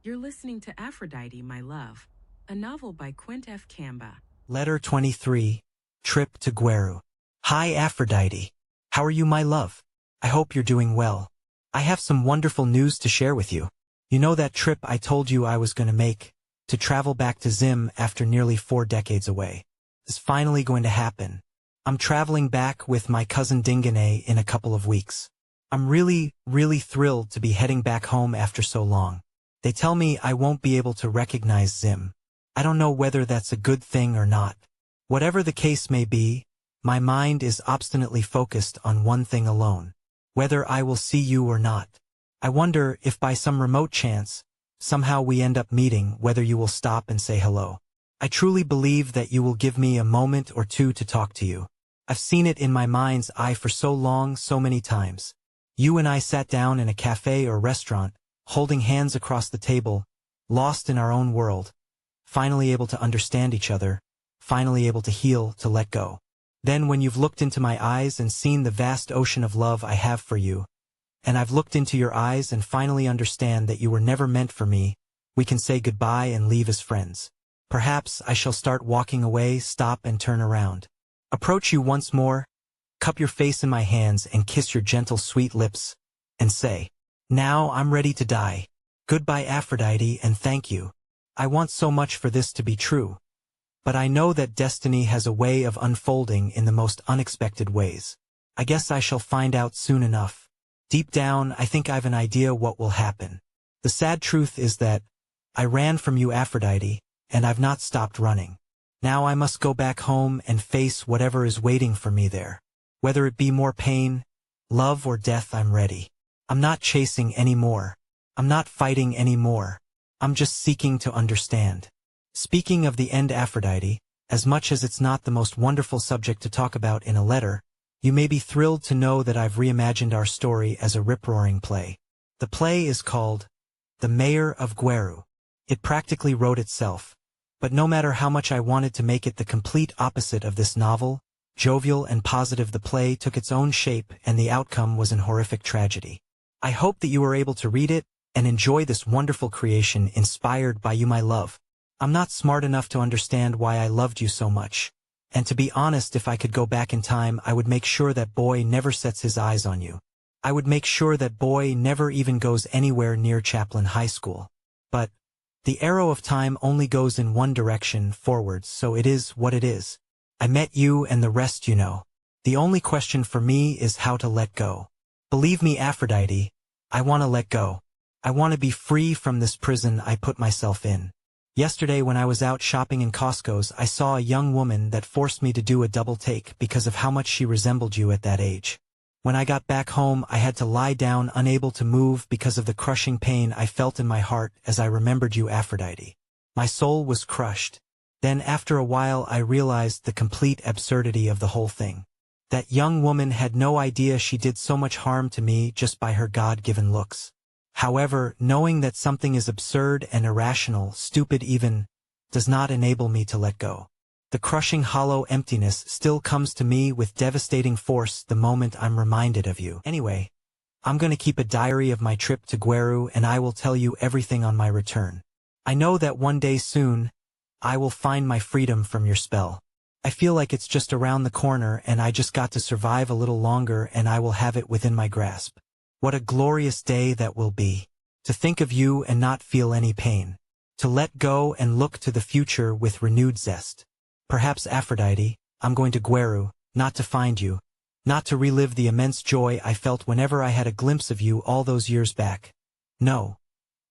You're listening to Aphrodite, My Love, a novel by Quint F. Kamba. Letter 23, Trip to Gweru. Hi Aphrodite. How are you, my love? I hope you're doing well. I have some wonderful news to share with you. You know that trip I told you I was going to make, to travel back to Zim after nearly 4 decades away. It's finally going to happen. I'm traveling back with my cousin Dingane in a couple of weeks. I'm really thrilled to be heading back home after so long. They tell me I won't be able to recognize Zim. I don't know whether that's a good thing or not. Whatever the case may be, my mind is obstinately focused on one thing alone: whether I will see you or not. I wonder if by some remote chance, somehow we end up meeting, whether you will stop and say hello. I truly believe that you will give me a moment or two to talk to you. I've seen it in my mind's eye for so long, so many times. You and I sat down in a cafe or restaurant, holding hands across the table, lost in our own world, finally able to understand each other, finally able to heal, to let go. Then when you've looked into my eyes and seen the vast ocean of love I have for you, and I've looked into your eyes and finally understand that you were never meant for me, we can say goodbye and leave as friends. Perhaps I shall start walking away, stop and turn around. Approach you once more, cup your face in my hands and kiss your gentle sweet lips, and say, "Now I'm ready to die. Goodbye Aphrodite, and thank you. I want so much for this to be true. But I know that destiny has a way of unfolding in the most unexpected ways. I guess I shall find out soon enough. Deep down, I think I've an idea what will happen. The sad truth is that I ran from you, Aphrodite, and I've not stopped running. Now I must go back home and face whatever is waiting for me there. Whether it be more pain, love or death, I'm ready. I'm not chasing anymore. I'm not fighting anymore. I'm just seeking to understand." Speaking of the end, Aphrodite, as much as it's not the most wonderful subject to talk about in a letter, you may be thrilled to know that I've reimagined our story as a rip-roaring play. The play is called The Mayor of Gweru. It practically wrote itself. But no matter how much I wanted to make it the complete opposite of this novel, jovial and positive, the play took its own shape and the outcome was an horrific tragedy. I hope that you were able to read it and enjoy this wonderful creation inspired by you, my love. I'm not smart enough to understand why I loved you so much. And to be honest, if I could go back in time, I would make sure that boy never sets his eyes on you. I would make sure that boy never even goes anywhere near Chaplin High School. But the arrow of time only goes in one direction, forwards, so it is what it is. I met you and the rest you know. The only question for me is how to let go. Believe me, Aphrodite, I want to let go. I want to be free from this prison I put myself in. Yesterday when I was out shopping in Costco's, I saw a young woman that forced me to do a double take because of how much she resembled you at that age. When I got back home, I had to lie down, unable to move because of the crushing pain I felt in my heart as I remembered you, Aphrodite. My soul was crushed. Then after a while I realized the complete absurdity of the whole thing. That young woman had no idea she did so much harm to me just by her God-given looks. However, knowing that something is absurd and irrational, stupid even, does not enable me to let go. The crushing hollow emptiness still comes to me with devastating force the moment I'm reminded of you. Anyway, I'm going to keep a diary of my trip to Gweru and I will tell you everything on my return. I know that one day soon, I will find my freedom from your spell. I feel like it's just around the corner and I just got to survive a little longer and I will have it within my grasp. What a glorious day that will be. To think of you and not feel any pain. To let go and look to the future with renewed zest. Perhaps, Aphrodite, I'm going to Gweru, not to find you, not to relive the immense joy I felt whenever I had a glimpse of you all those years back. No.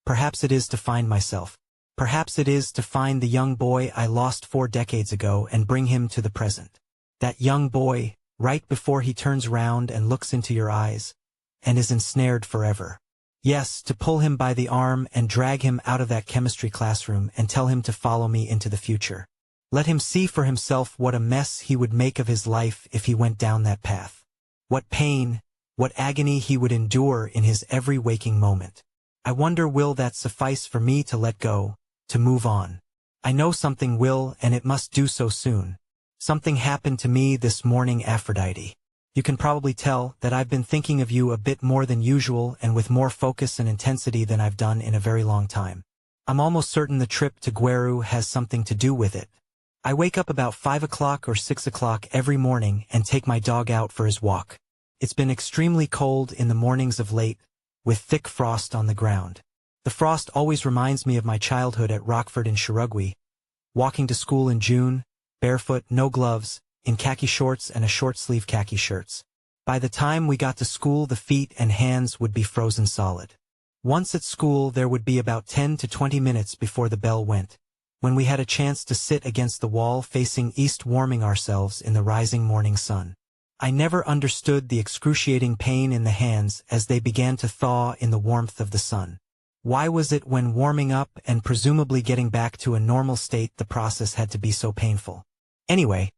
Perhaps it is to find myself. Perhaps it is to find the young boy I lost 4 decades ago and bring him to the present. That young boy, right before he turns round and looks into your eyes, and is ensnared forever. Yes, to pull him by the arm and drag him out of that chemistry classroom and tell him to follow me into the future. Let him see for himself what a mess he would make of his life if he went down that path. What pain, what agony he would endure in his every waking moment. I wonder, will that suffice for me to let go, to move on? I know something will, and it must do so soon. Something happened to me this morning, Aphrodite. You can probably tell that I've been thinking of you a bit more than usual and with more focus and intensity than I've done in a very long time. I'm almost certain the trip to Gweru has something to do with it. I wake up about 5 o'clock or 6 o'clock every morning and take my dog out for his walk. It's been extremely cold in the mornings of late, with thick frost on the ground. The frost always reminds me of my childhood at Rockford in Shirugwi, walking to school in June, barefoot, no gloves, in khaki shorts and a short-sleeve khaki shirts. By the time we got to school, the feet and hands would be frozen solid. Once at school, there would be about 10 to 20 minutes before the bell went, when we had a chance to sit against the wall facing east warming ourselves in the rising morning sun. I never understood the excruciating pain in the hands as they began to thaw in the warmth of the sun. Why was it when warming up and presumably getting back to a normal state the process had to be so painful? Anyway,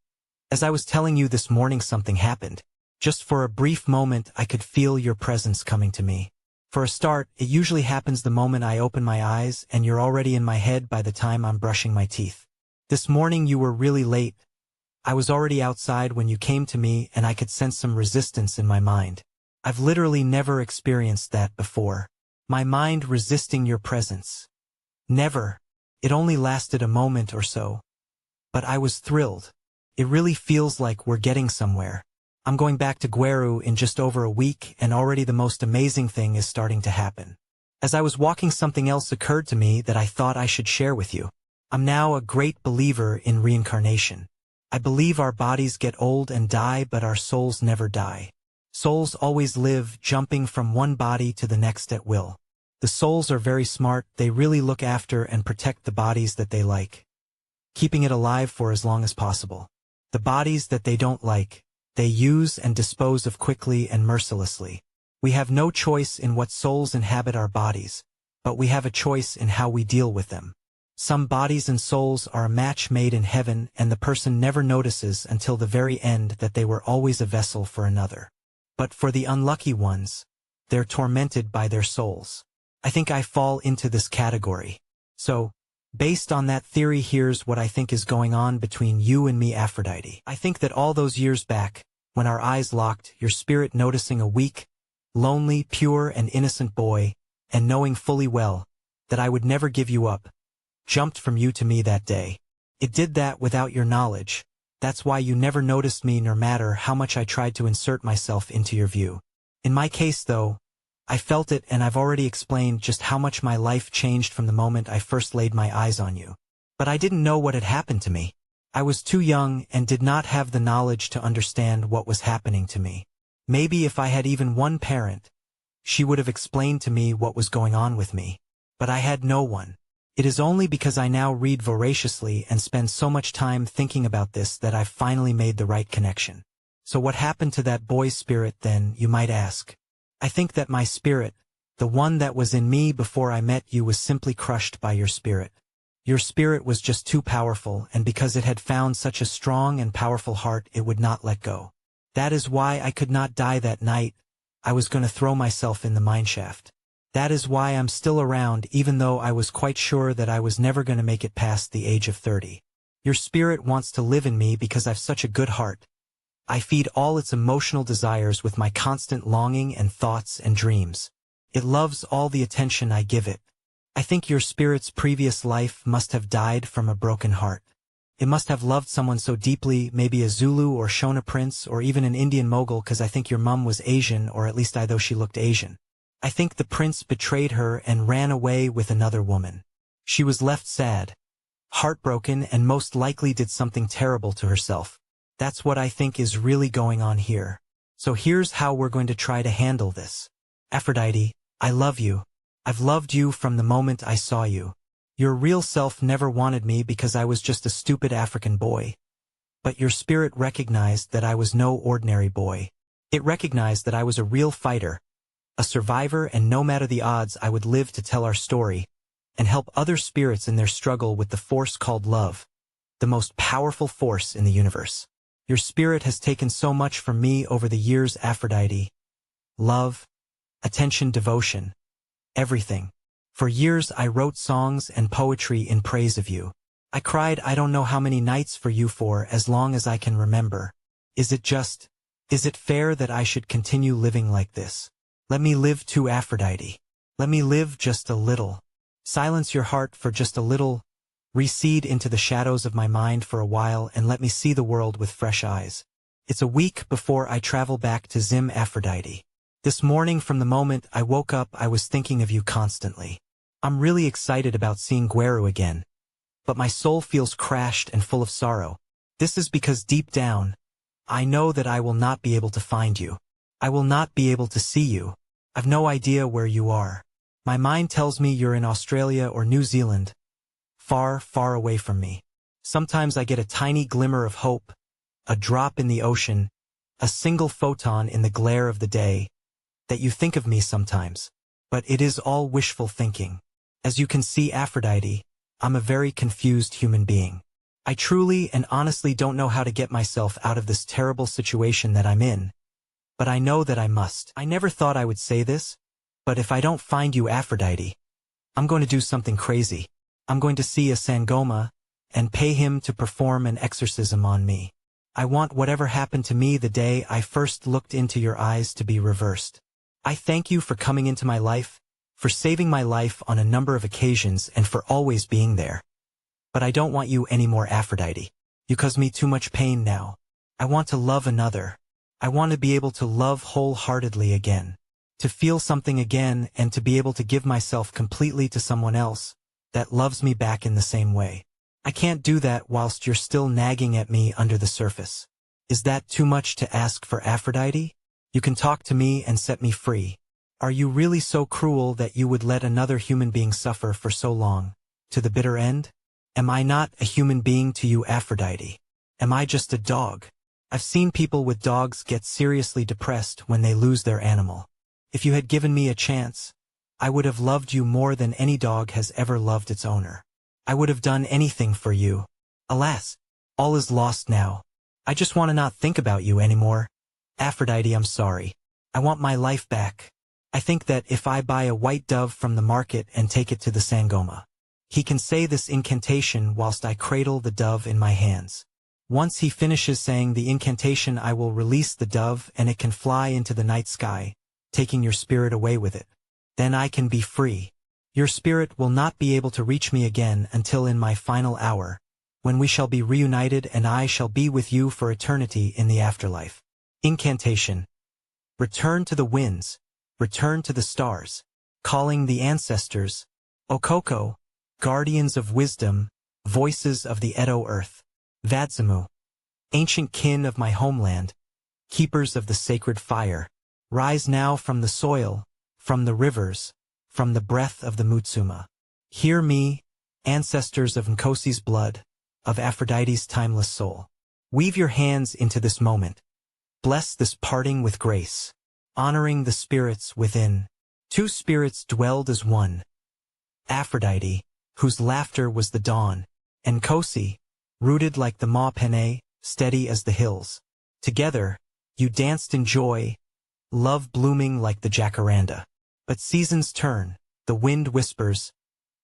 as I was telling you this morning, something happened. Just for a brief moment I could feel your presence coming to me. For a start, it usually happens the moment I open my eyes and you're already in my head by the time I'm brushing my teeth. This morning you were really late. I was already outside when you came to me and I could sense some resistance in my mind. I've literally never experienced that before. My mind resisting your presence. Never. It only lasted a moment or so. But I was thrilled. It really feels like we're getting somewhere. I'm going back to Gweru in just over a week and already the most amazing thing is starting to happen. As I was walking, something else occurred to me that I thought I should share with you. I'm now a great believer in reincarnation. I believe our bodies get old and die, but our souls never die. Souls always live, jumping from one body to the next at will. The souls are very smart. They really look after and protect the bodies that they like, keeping it alive for as long as possible. The bodies that they don't like, they use and dispose of quickly and mercilessly. We have no choice in what souls inhabit our bodies, but we have a choice in how we deal with them. Some bodies and souls are a match made in heaven, and the person never notices until the very end that they were always a vessel for another. But for the unlucky ones, they're tormented by their souls. I think I fall into this category. So, based on that theory, here's what I think is going on between you and me, Aphrodite. I think that all those years back, when our eyes locked, your spirit noticing a weak, lonely, pure and innocent boy, and knowing fully well that I would never give you up, jumped from you to me that day. It did that without your knowledge. That's why you never noticed me, no matter how much I tried to insert myself into your view. In my case, though, I felt it, and I've already explained just how much my life changed from the moment I first laid my eyes on you. But I didn't know what had happened to me. I was too young and did not have the knowledge to understand what was happening to me. Maybe if I had even one parent, she would have explained to me what was going on with me. But I had no one. It is only because I now read voraciously and spend so much time thinking about this that I've finally made the right connection. So what happened to that boy's spirit then, you might ask? I think that my spirit, the one that was in me before I met you, was simply crushed by your spirit. Your spirit was just too powerful, and because it had found such a strong and powerful heart, it would not let go. That is why I could not die that night. I was going to throw myself in the mineshaft. That is why I'm still around, even though I was quite sure that I was never going to make it past the age of 30. Your spirit wants to live in me because I've such a good heart. I feed all its emotional desires with my constant longing and thoughts and dreams. It loves all the attention I give it. I think your spirit's previous life must have died from a broken heart. It must have loved someone so deeply, maybe a Zulu or Shona prince or even an Indian Mughal, because I think your mum was Asian, or at least though she looked Asian. I think the prince betrayed her and ran away with another woman. She was left sad, heartbroken, and most likely did something terrible to herself. That's what I think is really going on here. So here's how we're going to try to handle this. Aphrodite, I love you. I've loved you from the moment I saw you. Your real self never wanted me because I was just a stupid African boy. But your spirit recognized that I was no ordinary boy. It recognized that I was a real fighter, a survivor, and no matter the odds I would live to tell our story and help other spirits in their struggle with the force called love, the most powerful force in the universe. Your spirit has taken so much from me over the years, Aphrodite. Love, attention, devotion, everything. For years I wrote songs and poetry in praise of you. I cried I don't know how many nights for you for as long as I can remember. Is it fair that I should continue living like this? Let me live too, Aphrodite. Let me live just a little. Silence your heart for just a little, recede into the shadows of my mind for a while and let me see the world with fresh eyes. It's a week before I travel back to Zim Aphrodite. This morning from the moment I woke up I was thinking of you constantly. I'm really excited about seeing Gweru again, but my soul feels crashed and full of sorrow. This is because deep down, I know that I will not be able to find you. I will not be able to see you. I've no idea where you are. My mind tells me you're in Australia or New Zealand, far, far away from me. Sometimes I get a tiny glimmer of hope, a drop in the ocean, a single photon in the glare of the day, that you think of me sometimes. But it is all wishful thinking. As you can see, Aphrodite, I'm a very confused human being. I truly and honestly don't know how to get myself out of this terrible situation that I'm in. But I know that I must. I never thought I would say this, but if I don't find you, Aphrodite, I'm going to do something crazy. I'm going to see a Sangoma and pay him to perform an exorcism on me. I want whatever happened to me the day I first looked into your eyes to be reversed. I thank you for coming into my life, for saving my life on a number of occasions and for always being there. But I don't want you anymore, Aphrodite. You cause me too much pain now. I want to love another. I want to be able to love wholeheartedly again. To feel something again and to be able to give myself completely to someone else that loves me back in the same way. I can't do that whilst you're still nagging at me under the surface. Is that too much to ask for, Aphrodite? You can talk to me and set me free. Are you really so cruel that you would let another human being suffer for so long, to the bitter end? Am I not a human being to you, Aphrodite? Am I just a dog? I've seen people with dogs get seriously depressed when they lose their animal. If you had given me a chance, I would have loved you more than any dog has ever loved its owner. I would have done anything for you. Alas, all is lost now. I just want to not think about you anymore. Aphrodite, I'm sorry. I want my life back. I think that if I buy a white dove from the market and take it to the Sangoma, he can say this incantation whilst I cradle the dove in my hands. Once he finishes saying the incantation, I will release the dove and it can fly into the night sky, taking your spirit away with it. Then I can be free. Your spirit will not be able to reach me again until in my final hour, when we shall be reunited and I shall be with you for eternity in the afterlife. Incantation. Return to the winds, return to the stars, calling the ancestors, Okoko, guardians of wisdom, voices of the Edo earth, Vadzamu, ancient kin of my homeland, keepers of the sacred fire, rise now from the soil, from the rivers, from the breath of the Mutsuma. Hear me, ancestors of Nkosi's blood, of Aphrodite's timeless soul. Weave your hands into this moment. Bless this parting with grace, honoring the spirits within. Two spirits dwelled as one. Aphrodite, whose laughter was the dawn, and Nkosi, rooted like the Ma Pene, steady as the hills. Together, you danced in joy, love blooming like the jacaranda. But seasons turn, the wind whispers,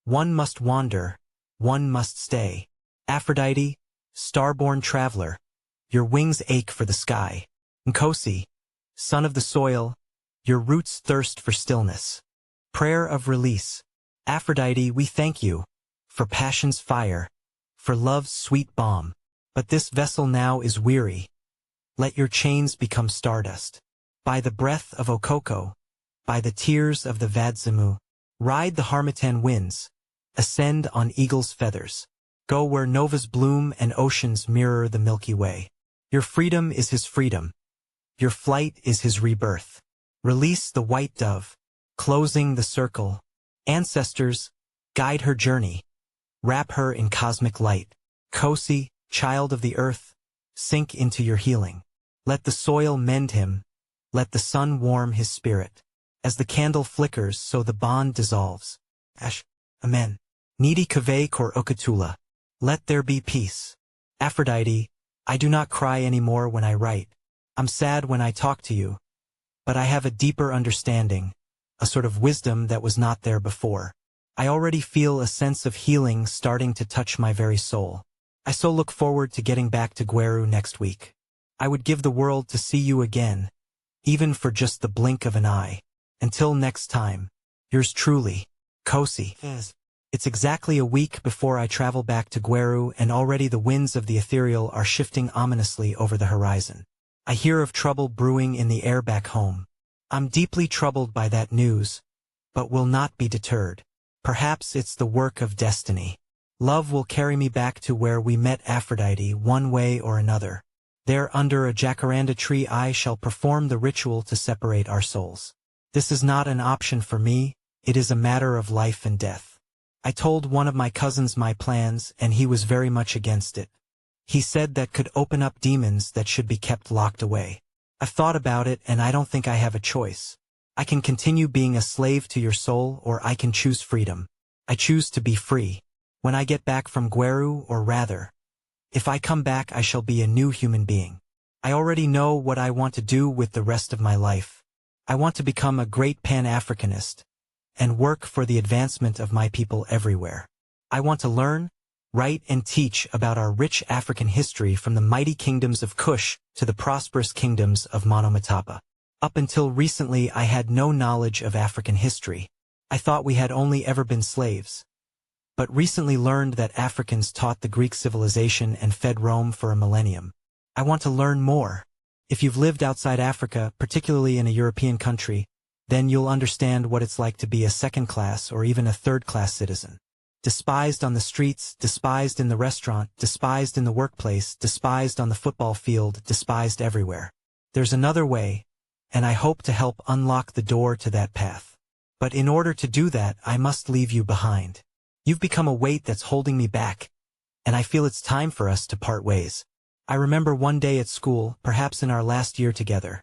one must wander, one must stay. Aphrodite, star-born traveler, your wings ache for the sky. Nkosi, son of the soil, your roots thirst for stillness. Prayer of release. Aphrodite, we thank you, for passion's fire, for love's sweet balm. But this vessel now is weary. Let your chains become stardust. By the breath of Okoko, by the tears of the Vadzamu, ride the Harmattan winds, ascend on eagle's feathers. Go where novas bloom and oceans mirror the Milky Way. Your freedom is his freedom. Your flight is his rebirth. Release the white dove, closing the circle. Ancestors, guide her journey. Wrap her in cosmic light. Nkosi, child of the earth, sink into your healing. Let the soil mend him. Let the sun warm his spirit. As the candle flickers, so the bond dissolves. Amen. Nidi kave kor okatula. Let there be peace. Aphrodite, I do not cry anymore when I write. I'm sad when I talk to you. But I have a deeper understanding, a sort of wisdom that was not there before. I already feel a sense of healing starting to touch my very soul. I so look forward to getting back to Gweru next week. I would give the world to see you again, even for just the blink of an eye. Until next time, yours truly, Nkosi. It's exactly a week before I travel back to Gweru, and already the winds of the ethereal are shifting ominously over the horizon. I hear of trouble brewing in the air back home. I'm deeply troubled by that news, but will not be deterred. Perhaps it's the work of destiny. Love will carry me back to where we met Aphrodite one way or another. There under a jacaranda tree I shall perform the ritual to separate our souls. This is not an option for me, it is a matter of life and death. I told one of my cousins my plans, and he was very much against it. He said that could open up demons that should be kept locked away. I've thought about it, and I don't think I have a choice. I can continue being a slave to your soul, or I can choose freedom. I choose to be free. When I get back from Gweru, or rather, if I come back, I shall be a new human being. I already know what I want to do with the rest of my life. I want to become a great Pan-Africanist and work for the advancement of my people everywhere. I want to learn, write, and teach about our rich African history from the mighty kingdoms of Kush to the prosperous kingdoms of Monomotapa. Up until recently, I had no knowledge of African history. I thought we had only ever been slaves, but recently learned that Africans taught the Greek civilization and fed Rome for a millennium. I want to learn more. If you've lived outside Africa, particularly in a European country, then you'll understand what it's like to be a second-class or even a third-class citizen. Despised on the streets, despised in the restaurant, despised in the workplace, despised on the football field, despised everywhere. There's another way, and I hope to help unlock the door to that path. But in order to do that, I must leave you behind. You've become a weight that's holding me back, and I feel it's time for us to part ways. I remember one day at school, perhaps in our last year together.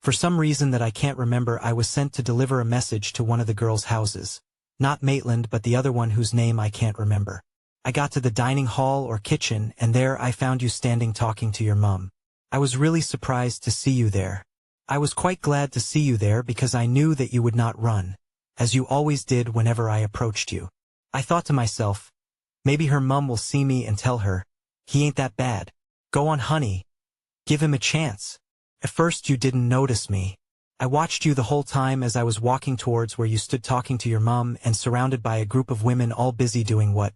For some reason that I can't remember, I was sent to deliver a message to one of the girls' houses. Not Maitland, but the other one whose name I can't remember. I got to the dining hall or kitchen, and there I found you standing talking to your mum. I was really surprised to see you there. I was quite glad to see you there because I knew that you would not run, as you always did whenever I approached you. I thought to myself, maybe her mum will see me and tell her, he ain't that bad. Go on, honey. Give him a chance. At first you didn't notice me. I watched you the whole time as I was walking towards where you stood talking to your mum and surrounded by a group of women all busy doing what?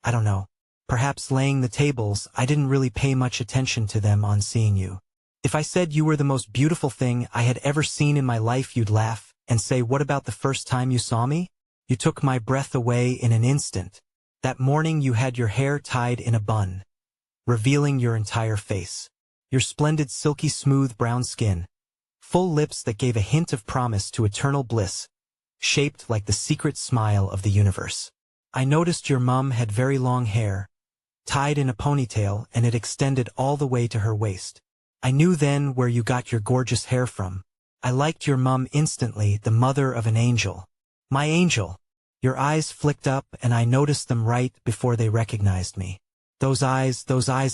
I don't know. Perhaps laying the tables. I didn't really pay much attention to them on seeing you. If I said you were the most beautiful thing I had ever seen in my life, you'd laugh and say, what about the first time you saw me? You took my breath away in an instant. That morning you had your hair tied in a bun, revealing your entire face. Your splendid silky smooth brown skin, full lips that gave a hint of promise to eternal bliss, shaped like the secret smile of the universe. I noticed your mum had very long hair, tied in a ponytail, and it extended all the way to her waist. I knew then where you got your gorgeous hair from. I liked your mum instantly, the mother of an angel. My angel. Your eyes flicked up, and I noticed them right before they recognized me. Those eyes,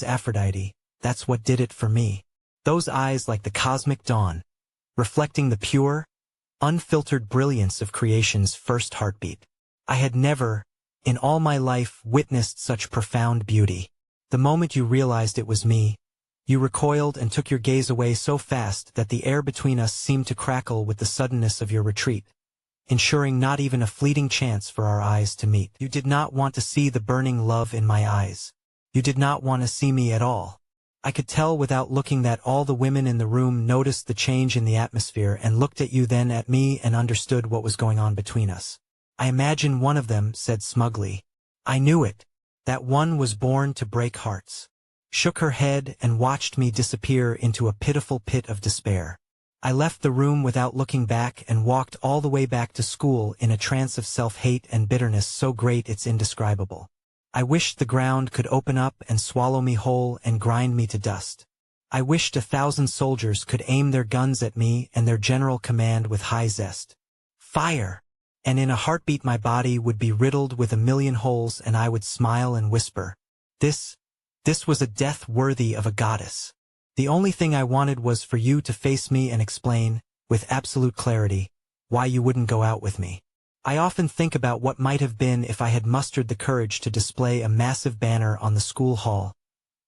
Aphrodite, that's what did it for me. Those eyes like the cosmic dawn, reflecting the pure, unfiltered brilliance of creation's first heartbeat. I had never, in all my life, witnessed such profound beauty. The moment you realized it was me, you recoiled and took your gaze away so fast that the air between us seemed to crackle with the suddenness of your retreat, ensuring not even a fleeting chance for our eyes to meet. You did not want to see the burning love in my eyes. You did not want to see me at all. I could tell without looking that all the women in the room noticed the change in the atmosphere and looked at you, then at me, and understood what was going on between us. I imagine one of them said smugly, I knew it. That one was born to break hearts. Shook her head and watched me disappear into a pitiful pit of despair. I left the room without looking back and walked all the way back to school in a trance of self-hate and bitterness so great it's indescribable. I wished the ground could open up and swallow me whole and grind me to dust. I wished 1,000 soldiers could aim their guns at me and their general command with high zest. Fire! And in a heartbeat my body would be riddled with 1,000,000 holes, and I would smile and whisper, This was a death worthy of a goddess. The only thing I wanted was for you to face me and explain, with absolute clarity, why you wouldn't go out with me. I often think about what might have been if I had mustered the courage to display a massive banner on the school hall,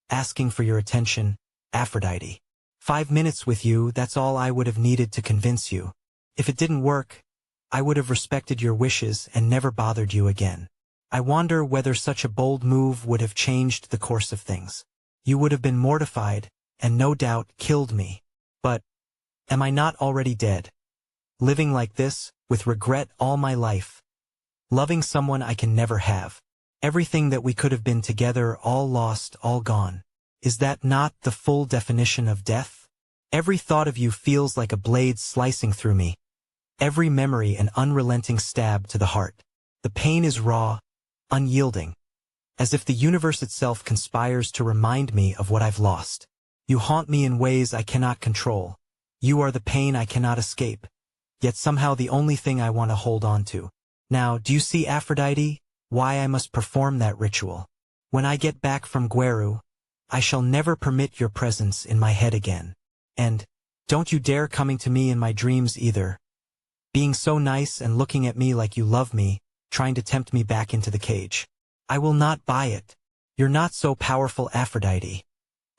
asking for your attention, Aphrodite. 5 minutes with you, that's all I would have needed to convince you. If it didn't work, I would have respected your wishes and never bothered you again. I wonder whether such a bold move would have changed the course of things. You would have been mortified, and no doubt killed me. But am I not already dead? Living like this, with regret all my life. Loving someone I can never have. Everything that we could have been together, all lost, all gone. Is that not the full definition of death? Every thought of you feels like a blade slicing through me. Every memory an unrelenting stab to the heart. The pain is raw, unyielding, as if the universe itself conspires to remind me of what I've lost. You haunt me in ways I cannot control. You are the pain I cannot escape, yet somehow the only thing I want to hold on to. Now, do you see, Aphrodite, why I must perform that ritual? When I get back from Gweru, I shall never permit your presence in my head again. And don't you dare coming to me in my dreams either. Being so nice and looking at me like you love me, trying to tempt me back into the cage. I will not buy it. You're not so powerful, Aphrodite,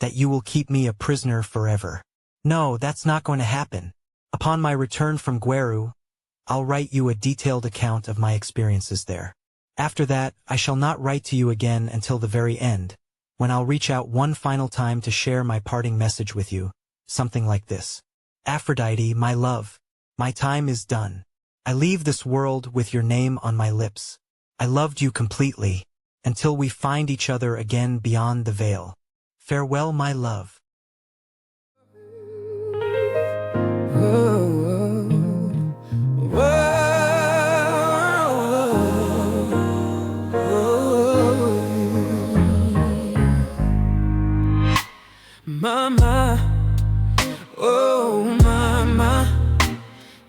that you will keep me a prisoner forever. No, that's not going to happen. Upon my return from Gweru, I'll write you a detailed account of my experiences there. After that, I shall not write to you again until the very end, when I'll reach out one final time to share my parting message with you, something like this. Aphrodite, my love, my time is done. I leave this world with your name on my lips. I loved you completely, until we find each other again beyond the veil. Farewell, my love. Mama, oh mama,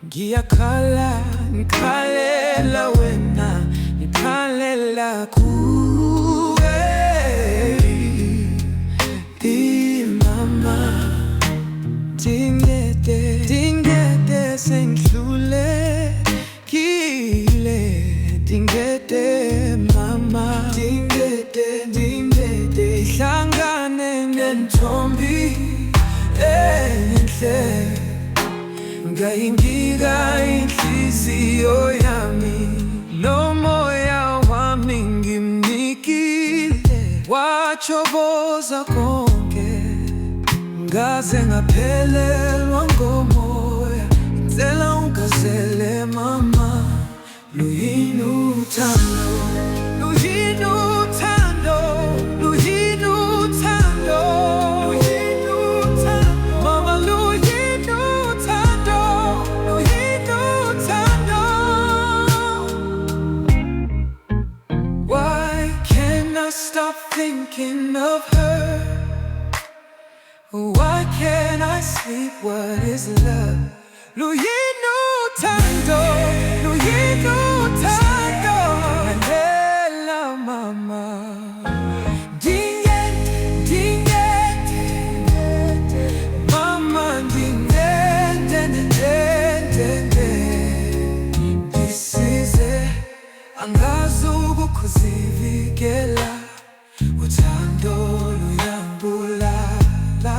ngiyakhala ngikhalela wena, ngikhalela kuwe. Mama, dingete sengidlulekile, dingete mama, dingete ihlangane nentombi enhle, ngayingika inhliziyo yami, nomoya wami ngimnikile, wachoboza konke, ngaze ngaphelelwa ngomoya. Ngicela ungazele mama, luyini uthando, luyini uthando, luyini uthando, luyini uthando, mama, luyini uthando, luyini uthando. Why can't I stop thinking of her? Why can't I sleep? What is love? Luyini uthando, luyini uthando. Ngandela mama, dingete mama, dingete ndisize, angazukuzivikela, uthando luyangibulala.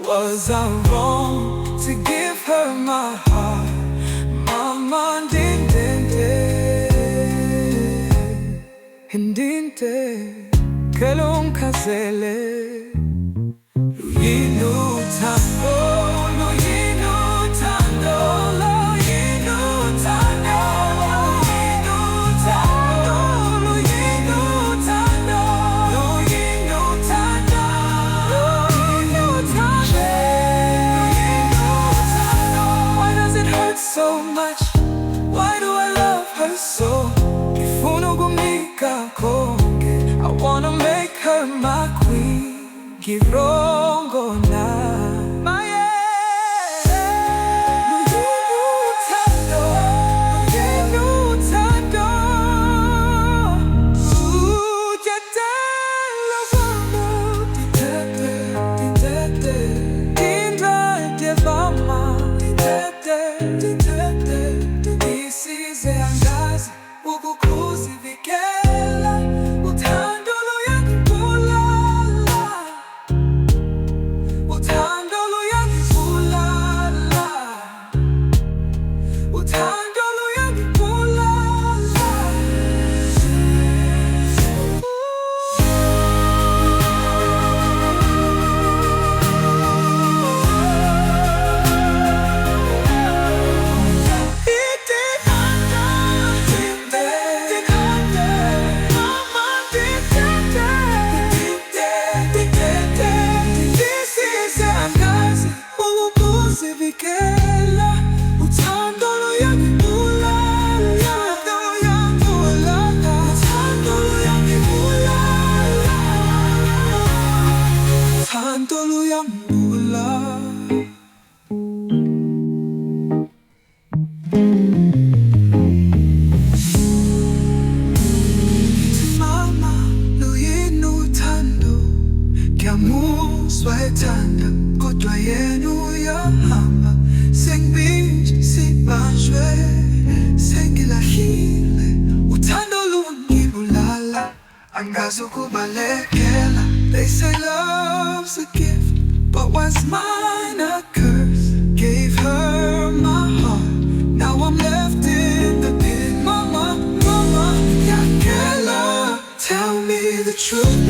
Was I wrong to give her my heart? Mama, ndinte kelongazele, luyini uthando, luyini uthando, luyini uthando, luyini uthando, luyini uthando, luyini uthando, luyini uthando. Why does it hurt so much? Why do I love her so? konke. I wanna make her my queen. Kirongo na Maye Swayethanda kodwa yena uyahamba sengibinje sibanjwe sengilahile uthando lungibulala angazi ukubalekela. They say love's a gift but what's mine a curse. Gave her my heart, now I'm left in the pit. Mama, mama, yakela, tell me the truth.